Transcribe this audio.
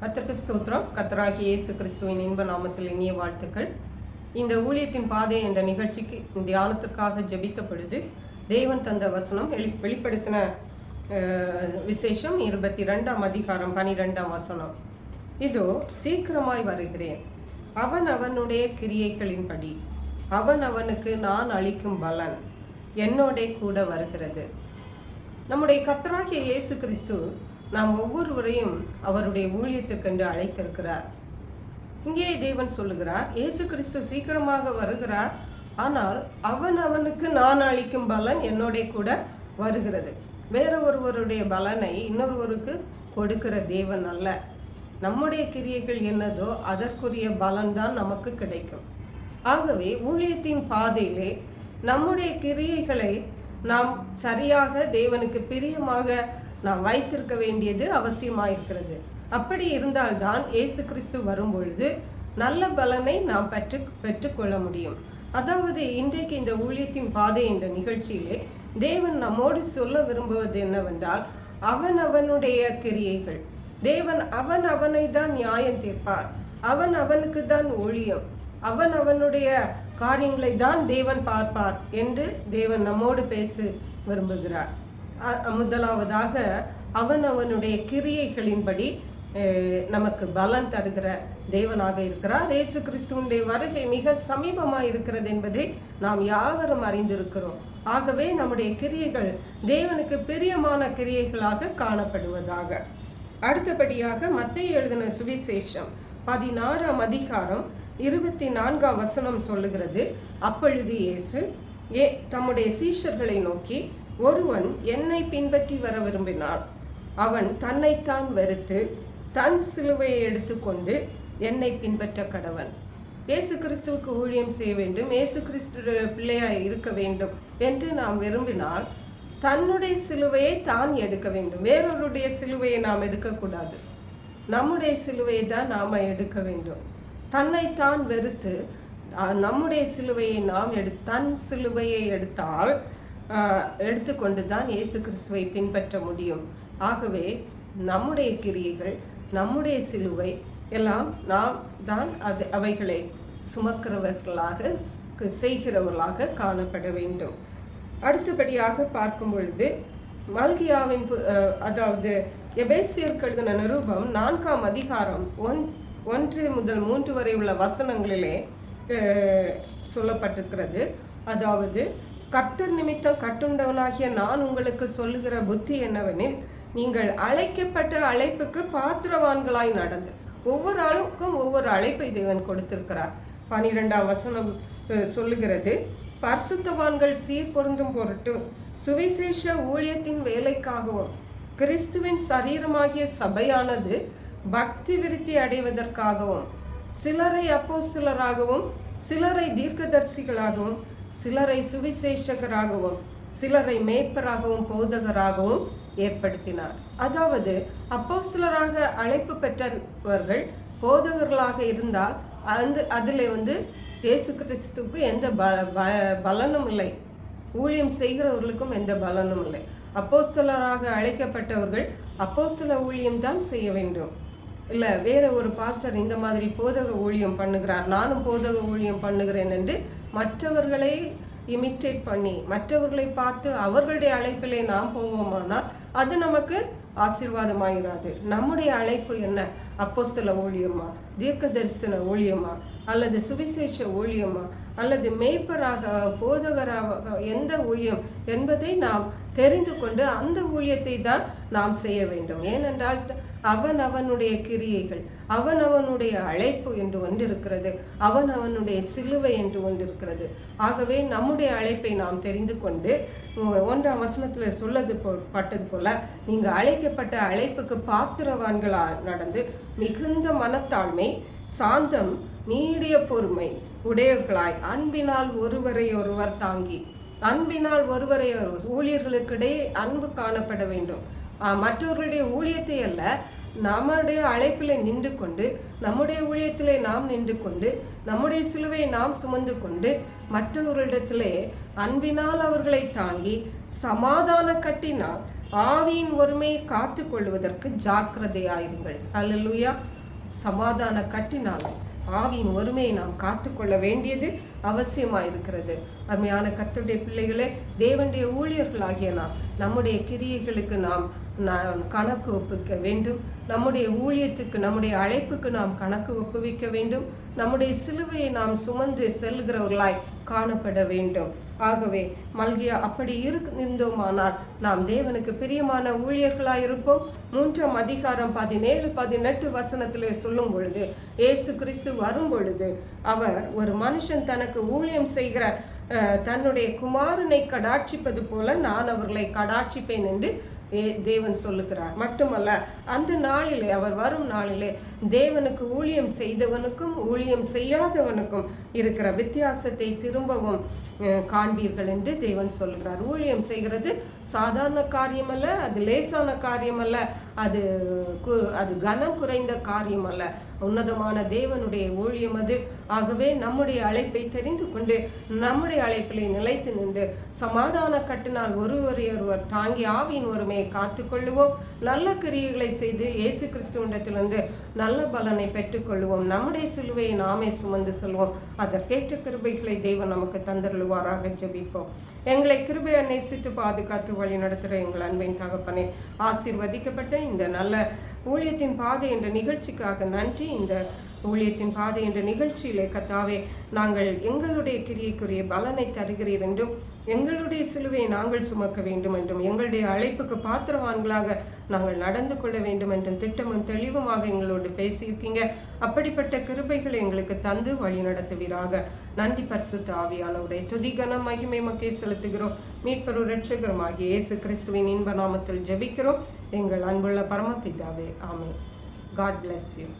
கர்த்தருக்கு ஸ்தோத்திரம். கர்த்தராகிய இயேசு கிறிஸ்துவின் இன்ப நாமத்தில் இனிய வாழ்த்துக்கள். இந்த ஊழியத்தின் பாதை என்ற நிகழ்ச்சிக்கு தியானத்திற்காக ஜெபித்த பொழுது தேவன் தந்த வசனம் வெளிப்படுத்தின விசேஷம் 22ஆம் அதிகாரம் 12ஆம் வசனம். இதோ சீக்கிரமாய் வருகிறேன், அவன் அவனுடைய கிரியைகளின்படி அவன் அவனுக்கு நான் அளிக்கும் பலன் என்னோட கூட வருகிறது. நம்முடைய கர்த்தராகிய இயேசு கிறிஸ்து நாம் ஒவ்வொருவரையும் அவருடைய ஊழியத்திற்கென்று அழைத்திருக்கிறார். இங்கே தேவன் சொல்லுகிறார், இயேசு கிறிஸ்து சீக்கிரமாக வருகிறார், ஆனால் அவன் அவனுக்கு நான் அளிக்கும் பலன் என்னோட கூட வருகிறது. வேற ஒருவருடைய பலனை இன்னொருவருக்கு கொடுக்கிற தேவன் அல்ல. நம்முடைய கிரியைகள் என்னதோ அதற்குரிய பலன்தான் நமக்கு கிடைக்கும். ஆகவே ஊழியத்தின் பாதையிலே நம்முடைய கிரியைகளை நாம் சரியாக தேவனுக்கு பிரியமாக நாம் வைத்திருக்க வேண்டியது அவசியமாயிருக்கிறது. அப்படி இருந்தால்தான் இயேசு கிறிஸ்து வரும் பொழுது நல்ல பலனை நாம் பெற்றுக்கொள்ள முடியும். அதாவது இன்றைக்கு இந்த ஊழியத்தின் பாதை என்ற நிகழ்ச்சியிலே தேவன் நம்மோடு சொல்ல விரும்புவது என்னவென்றால், அவன் அவனுடைய கிரியைகள், தேவன் அவன் அவனை தான் நியாயம் தீர்ப்பார், அவன் அவனுக்கு தான் ஊழியம், அவன் அவனுடைய காரியங்களை தான் தேவன் பார்ப்பார் என்று தேவன் நம்மோடு பேச விரும்புகிறார். முதலாவதாக அவன் அவனுடைய கிரியைகளின்படி நமக்கு பலன் தருகிற தேவனாக இருக்கிறார். இயேசு கிறிஸ்துவனுடைய வருகை மிக சமீபமாக இருக்கிறது என்பதை நாம் யாவரும் அறிந்திருக்கிறோம். ஆகவே நம்முடைய கிரியைகள் தேவனுக்கு பிரியமான கிரியைகளாக காணப்படுவதாக. அடுத்தபடியாக மத்தேயு எழுதின சுவிசேஷம் 16ஆம் அதிகாரம் 24ஆம் வசனம் சொல்லுகிறது, அப்பொழுது இயேசு தம்முடைய சீஷர்களை நோக்கி, ஒருவன் என்னை பின்பற்றி வர விரும்பினான், அவன் தன்னைத்தான் வெறுத்து தன் சிலுவையை எடுத்துக்கொண்டு என்னை பின்பற்ற கடவன். இயேசு கிறிஸ்துவுக்கு ஊழியம் செய்ய வேண்டும், இயேசு கிறிஸ்து பிள்ளையாய் இருக்க வேண்டும் என்று நாம் விரும்பினால் தன்னுடைய சிலுவையை தான் எடுக்க வேண்டும். வேறொருடைய சிலுவையை நாம் எடுக்கக்கூடாது. நம்முடைய சிலுவையை தான் நாம் எடுக்க வேண்டும். தன்னைத்தான் வெறுத்து நம்முடைய சிலுவையை நாம் தன் சிலுவையை எடுத்துக்கொண்டு தான் இயேசு கிறிஸ்துவை பின்பற்ற முடியும். ஆகவே நம்முடைய கிரியைகள், நம்முடைய சிலுவை எல்லாம் நாம் தான் அவைகளை சுமக்கிறவர்களாக செய்கிறவர்களாக காணப்பட வேண்டும். அடுத்தபடியாக பார்க்கும் பொழுது மல்கியாவின் அதாவது எபேசியருக்கு எழுதின நிருபம் 4ஆம் அதிகாரம் 1 முதல் 3 வரை உள்ள வசனங்களிலே சொல்லப்பட்டிருக்கிறது. அதாவது, கர்த்தர் நிமித்தம் கட்டுண்டவனாகிய நான் உங்களுக்கு சொல்லுகிற புத்தி என்னவெனில், நீங்கள் அழைக்கப்பட்ட அழைப்புக்கு பாத்திரவான்களாய் நடந்து. ஒவ்வொரு ஆளுக்கும் ஒவ்வொரு அழைப்பை தேவன் கொடுத்திருக்கிறார். 12ஆம் வசனம் சொல்லுகிறது, பரிசுத்தவான்கள் சீர் பொருந்தும் பொருட்டு சுவிசேஷ ஊழியத்தின் வேலைக்காகவும் கிறிஸ்துவின் சரீரமாகிய சபையானது பக்தி விருத்தி அடைவதற்காகவும் சிலரை அப்போஸ்தலராகவும் சிலரை தீர்க்கதரிசிகளாகவும் சிலரை சுவிசேஷகராகவும் சிலரை மேய்ப்பராகவும் போதகராகவும் ஏற்படுத்தினார். அதாவது அப்போஸ்தலராக அழைப்பு பெற்றவர்கள் போதகர்களாக இருந்தால் அதில் இயேசு கிறிஸ்துவுக்கு எந்த பலனும் இல்லை, ஊழியம் செய்கிறவர்களுக்கும் எந்த பலனும் இல்லை. அப்போஸ்தலராக அழைக்கப்பட்டவர்கள் அப்போஸ்தல ஊழியம் தான் செய்ய வேண்டும். இல்லை வேற ஒரு பாஸ்டர் இந்த மாதிரி போதக ஊழியம் பண்ணுகிறார், நானும் போதக ஊழியம் பண்ணுகிறேன் என்று மற்றவர்களை இமிட்டேட் பண்ணி மற்றவர்களை பார்த்து அவர்களுடைய அழைப்பிலே நாம் போவோமானால் அது நமக்கு ஆசீர்வாதமாயிராது. நம்முடைய அழைப்பு என்ன? அப்போஸ்தல ஊழியமா, தீர்க்க தரிசன ஊழியமா, அல்லது சுவிசேஷ ஊழியமா, அல்லது மேய்ப்பராக போதகராக எந்த ஊழியம் என்பதை நாம் தெரிந்து கொண்டு அந்த ஊழியத்தை தான் நாம் செய்ய வேண்டும். ஏனென்றால் அவன் அவனுடைய கிரியைகள், அவன் அவனுடைய அழைப்பு என்று ஒன்றிருக்கிறது, அவன் அவனுடைய சிலுவை என்று ஒன்றிருக்கிறது. ஆகவே நம்முடைய அழைப்பை நாம் தெரிந்து கொண்டு 1ஆம் வசனத்தில் பட்டது போல நீங்கள் அழைக்கப்பட்ட அழைப்புக்கு பாத்திரவான்களாக நடந்து மிகுந்த மனத்தாழ்மை, சாந்தம், நீடிய பொறுமை உடையவர்களாய் அன்பினால் ஒருவரை ஒருவர் தாங்கி. அன்பினால் ஒருவரை ஊழியர்களுக்கிடையே அன்பு காணப்பட வேண்டும். மற்றவர்களுடைய ஊழியத்தை அல்ல, நம்முடைய அழைப்பிலே நின்று கொண்டு நம்முடைய ஊழியத்திலே நாம் நின்று கொண்டு நம்முடைய சிலுவை நாம் சுமந்து கொண்டு மற்றவர்களிடத்திலே அன்பினால் அவர்களை தாங்கி சமாதான கட்டினால் ஆவியின் ஒருமையை காத்து கொள்வதற்கு ஜாக்கிரதையாயிருங்கள். அல்லேலூயா. சமாதான கட்டினால் ஆவியின் ஒருமையை நாம் காத்துக்கொள்ள வேண்டியது அவசியமாயிருக்கிறது. அருமையான கர்த்தருடைய பிள்ளைகளே, தேவனுடைய ஊழியர்களாகிய நாம் நம்முடைய கிரியைகளுக்கு நாம் கணக்கு ஒப்புவிக்க வேண்டும். நம்முடைய ஊழியத்துக்கு, நம்முடைய அழைப்புக்கு நாம் கணக்கு ஒப்புவிக்க வேண்டும். நம்முடைய சிலுவையை நாம் சுமந்து செல்கிறவர்களாய் காணப்பட வேண்டும். ஆகவே மல்கியா அப்படி இருந்தோமானால் நாம் தேவனுக்கு பிரியமான ஊழியர்களாய் இருப்போம். 3ஆம் அதிகாரம் 17-18 வசனத்திலே சொல்லும் பொழுது, இயேசு கிறிஸ்து வரும் பொழுது அவர் ஒரு மனுஷன் தனக்கு ஊழியம் செய்கிற தன்னுடைய குமாரனை கடாட்சிப்பது போல நான் அவர்களை கடாட்சிப்பேன் என்று தேவன் சொல்லுகிறார். மட்டுமல்ல, அந்த நாளிலே, அவர் வரும் நாளிலே தேவனுக்கு ஊழியம் செய்தவனுக்கும் ஊழியம் செய்யாதவனுக்கும் இருக்கிற வித்தியாசத்தை திரும்பவும் காண்பீர்கள் என்று தேவன் சொல்கிறார். ஊழியம் செய்கிறது சாதாரண காரியம் அல்ல, அது லேசான காரியம் அல்ல, அது கனம் குறைந்த காரியம் அல்ல, உன்னதமான தேவனுடைய ஊழியம் அது. ஆகவே நம்முடைய அழைப்பை தெரிந்து கொண்டு நம்முடைய அழைப்பிலே நிலைத்து நின்று சமாதான கட்டினால் ஒருவர் தாங்கி ஆவியின் ஒருமையை காத்து கொள்ளுவோம். நல்ல கிரியைகளை செய்து இயேசு கிறிஸ்துவிடத்திலிருந்து நல்ல பலனை பெற்றுக்கொள்வோம். நம்முடைய சிலுவையை நாமே சுமந்து செல்வோம். அதற்கேற்ற கிருபைகளை தேவன் நமக்கு தந்தருள்வாராக. ஜெபிப்போம். எங்களை கிருபையை நேசித்து பாதுகாத்து வழி நடத்துகிற எங்கள் அன்பின் தகப்பனே, ஆசீர்வதிக்கப்பட்ட இந்த நல்ல ஊழியத்தின் பாதை என்ற நிகழ்ச்சிக்காக நன்றி. இந்த ஊழியத்தின் பாதை என்ற நிகழ்ச்சியிலே கர்த்தாவே, நாங்கள் எங்களுடைய கிரியைக்குரிய பலனை தருகிறீர் என்றும், எங்களுடைய சிலுவையை நாங்கள் சுமக்க வேண்டும் என்றும், எங்களுடைய அழைப்புக்கு பாத்திரவான்களாக நாங்கள் நடந்து கொள்ள வேண்டும் என்றும் திட்டமும் தெளிவுமாக எங்களோடு பேசியிருக்கீங்க. அப்படிப்பட்ட கிருபைகளை எங்களுக்கு தந்து வழி நடத்துவீராக. நன்றி பரிசுத்த ஆவியானவரே. துதிகன மகிமை மக்கே செலுத்துகிறோம். மீட்பரும் இரட்சகரும் ஆகிய இயேசு கிறிஸ்துவின் இன்ப நாமத்தில் ஜெபிக்கிறோம் எங்கள் அன்புள்ள பரமபிதாவே. ஆமென். God bless you.